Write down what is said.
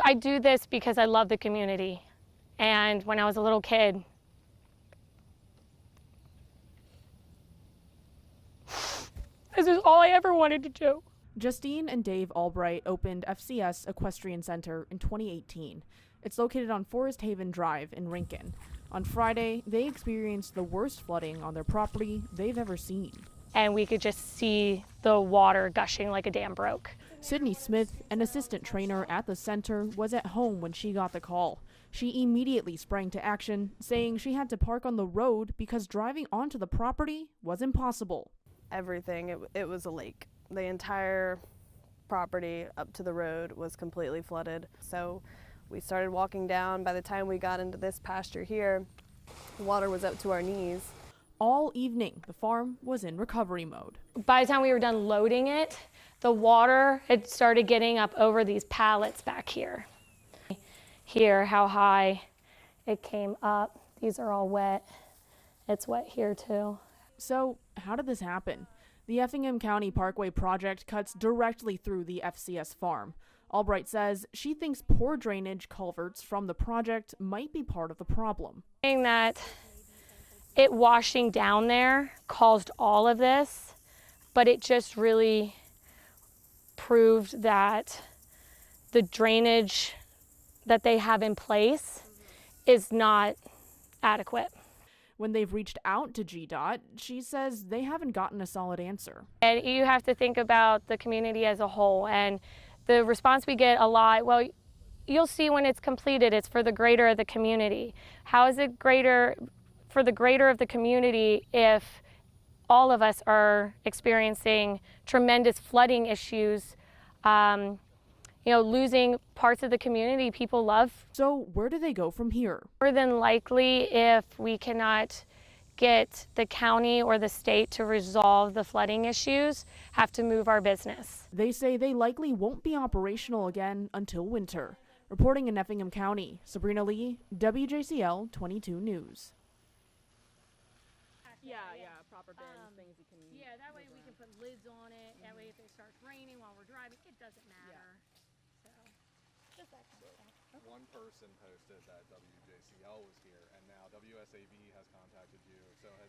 I do this because I love the community. And when I was a little kid, this is all I ever wanted to do. Justine and Dave Albright opened FCS Equestrian Center in 2018. It's located on Forest Haven Drive in Rincon. On Friday, they experienced the worst flooding on their property they've ever seen. And we could just see the water gushing like a dam broke. Sydney Smith, an assistant trainer at the center, was at home when she got the call. She immediately sprang to action, saying she had to park on the road because driving onto the property was impossible. Everything, it was a lake. The entire property up to the road was completely flooded. So we started walking down. By the time we got into this pasture here, the water was up to our knees. All evening, the farm was in recovery mode. By the time we were done loading it, the water had started getting up over these pallets back here. Here, how high it came up. These are all wet. It's wet here too. So, how did this happen? The Effingham County Parkway project cuts directly through the FCS farm. Albright says she thinks poor drainage culverts from the project might be part of the problem. Saying that it washing down there caused all of this, but it just really proved that the drainage that they have in place is not adequate. When they've reached out to GDOT, she says they haven't gotten a solid answer. And you have to think about the community as a whole, and the response we get a lot, well, you'll see when it's completed, it's for the greater of the community. How is it greater for the greater of the community if all of us are experiencing tremendous flooding issues, losing parts of the community people love? So where do they go from here? More than likely, if we cannot get the county or the state to resolve the flooding issues, have to move our business. They say they likely won't be operational again until winter. Reporting in Effingham County, Sabrina Lee, WJCL 22 News. Proper bins, things you can. Yeah, that way we can put lids on it. That way if it starts raining while we're driving, it doesn't matter. So, just that kind of stuff. One person posted that WJCL was here, and now WSAV has contacted you. So has